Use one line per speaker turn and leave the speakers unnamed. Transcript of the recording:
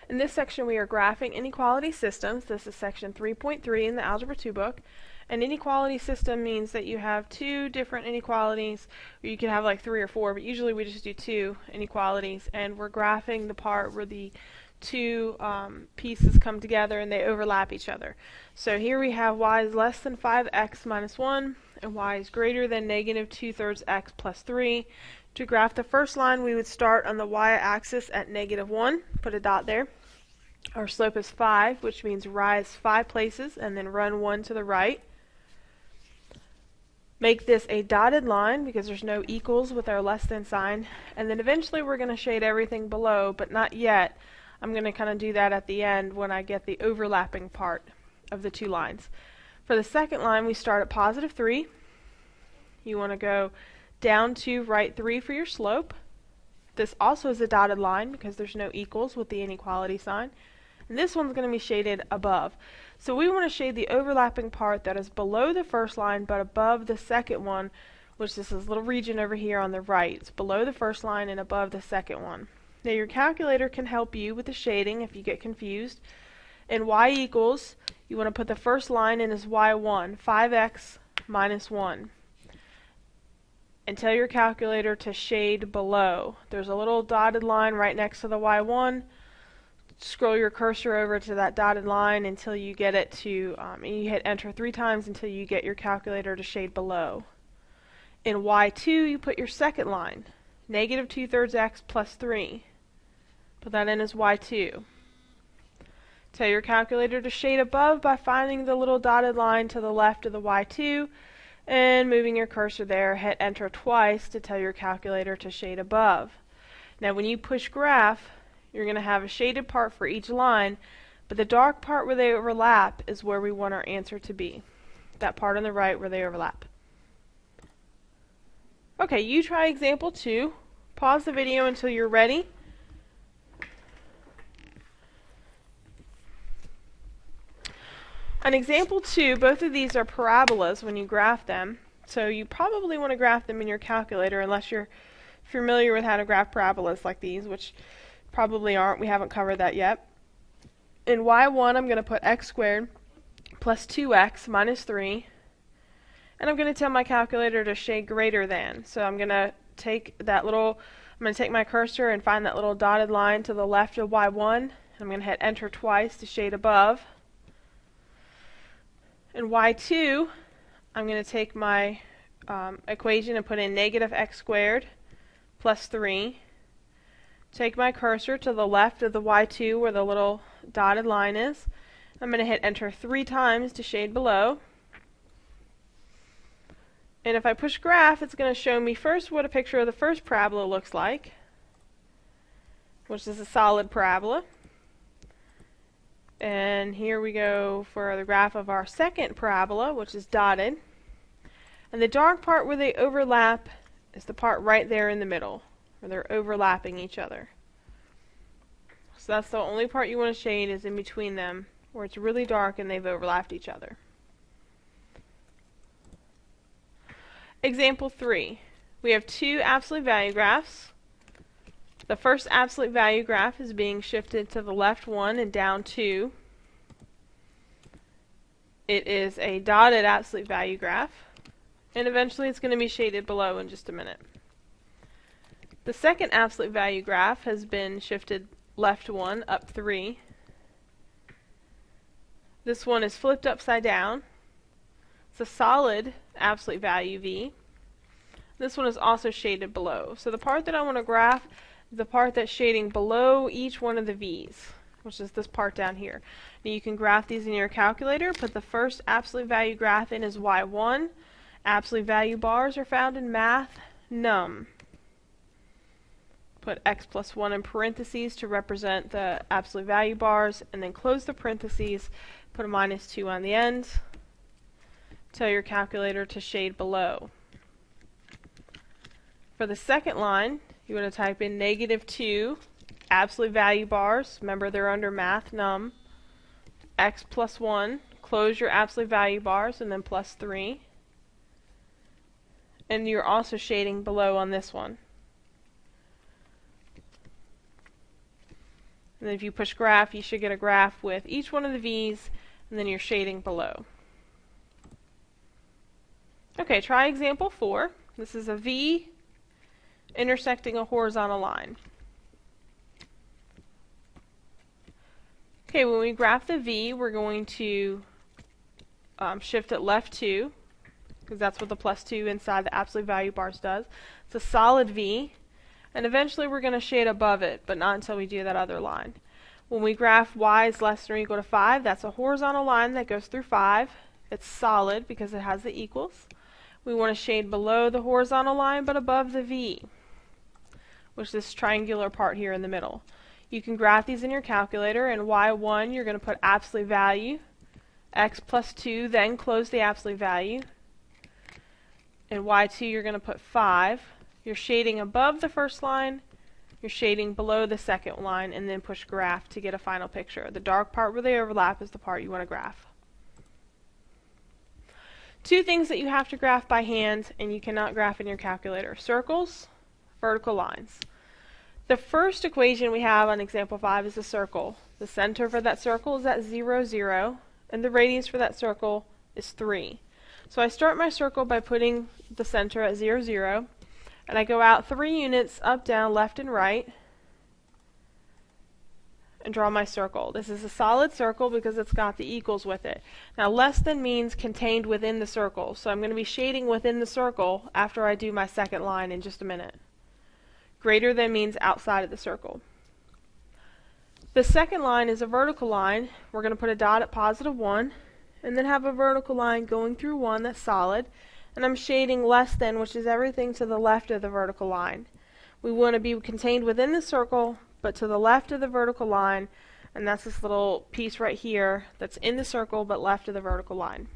In this section we are graphing inequality systems. This is section 3.3 in the Algebra 2 book. An inequality system means that you have two different inequalities, or you can have like three or four, but usually we just do two inequalities, and we're graphing the part where the two pieces come together and they overlap each other. So here we have y is less than 5x minus 1 and y is greater than negative 2/3 x plus 3. To graph the first line, we would start on the y-axis at negative 1, put a dot there. Our slope is 5, which means rise 5 places and then run 1 to the right. Make this a dotted line because there's no equals with our less than sign. And then eventually we're going to shade everything below, but not yet. I'm going to kind of do that at the end when I get the overlapping part of the two lines. For the second line, we start at positive 3. You want to go down to right 3 for your slope. This also is a dotted line because there's no equals with the inequality sign. And this one's going to be shaded above. So we want to shade the overlapping part that is below the first line but above the second one, which is this little region over here on the right. It's below the first line and above the second one. Now your calculator can help you with the shading if you get confused. In y equals, you want to put the first line in as y1, 5x minus 1. And tell your calculator to shade below. There's a little dotted line right next to the y1. Scroll your cursor over to that dotted line until you get it to, and you hit enter 3 times until you get your calculator to shade below. In y2, you put your second line, negative 2/3 x plus 3. Put that in as y2. Tell your calculator to shade above by finding the little dotted line to the left of the y2 and moving your cursor there. Hit enter twice to tell your calculator to shade above. Now when you push graph, you're going to have a shaded part for each line, but the dark part where they overlap is where we want our answer to be. That part on the right where they overlap. Okay, you try example 2. Pause the video until you're ready. On example 2, both of these are parabolas when you graph them, so you probably want to graph them in your calculator unless you're familiar with how to graph parabolas like these, which probably aren't. We haven't covered that yet. In y1, I'm going to put x squared plus 2x minus 3, and I'm going to tell my calculator to shade greater than. So I'm going to take my cursor and find that little dotted line to the left of y1. I'm going to hit enter twice to shade above. In y2, I'm going to take my equation and put in negative x squared plus 3. Take my cursor to the left of the y2 where the little dotted line is. I'm going to hit enter 3 times to shade below. And if I push graph, it's going to show me first what a picture of the first parabola looks like, which is a solid parabola. And here we go for the graph of our second parabola, which is dotted. And the dark part where they overlap is the part right there in the middle, where they're overlapping each other. So that's the only part you want to shade, is in between them, where it's really dark and they've overlapped each other. Example 3. We have two absolute value graphs. The first absolute value graph is being shifted to the left 1 and down 2. It is a dotted absolute value graph, and eventually it's going to be shaded below in just a minute. The second absolute value graph has been shifted left 1 up 3. This one is flipped upside down. It's a solid absolute value v. This one is also shaded below. So the part that I want to graph is the part that's shading below each one of the v's, which is this part down here. Now you can graph these in your calculator. Put the first absolute value graph in as y1. Absolute value bars are found in math num. Put x plus 1 in parentheses to represent the absolute value bars, and then close the parentheses, put a minus 2 on the end. Tell your calculator to shade below. For the second line, you want to type in negative 2 absolute value bars. Remember, they're under math num. X plus 1. Close your absolute value bars and then plus 3. And you're also shading below on this one. And then if you push graph, you should get a graph with each one of the V's, and then your shading below. Okay, try example 4. This is a V intersecting a horizontal line. Okay, when we graph the V, we're going to shift it left 2, because that's what the +2 inside the absolute value bars does. It's a solid V, and eventually we're going to shade above it, but not until we do that other line. When we graph y is less than or equal to 5, that's a horizontal line that goes through 5. It's solid because it has the equals. We want to shade below the horizontal line but above the V, which is this triangular part here in the middle. You can graph these in your calculator, and y1 you're going to put absolute value, x plus 2, then close the absolute value, and y2 you're going to put 5. You're shading above the first line, you're shading below the second line, and then push graph to get a final picture. The dark part where they overlap is the part you want to graph. Two things that you have to graph by hand and you cannot graph in your calculator: circles, vertical lines. The first equation we have on example 5 is a circle. The center for that circle is at 0, 0, and the radius for that circle is 3. So I start my circle by putting the center at 0, 0, and I go out 3 units up, down, left, and right, and draw my circle. This is a solid circle because it's got the equals with it. Now less than means contained within the circle, so I'm going to be shading within the circle after I do my second line in just a minute. Greater than means outside of the circle. The second line is a vertical line. We're going to put a dot at +1 and then have a vertical line going through 1 that's solid, and I'm shading less than, which is everything to the left of the vertical line. We want to be contained within the circle but to the left of the vertical line, and that's this little piece right here that's in the circle but left of the vertical line.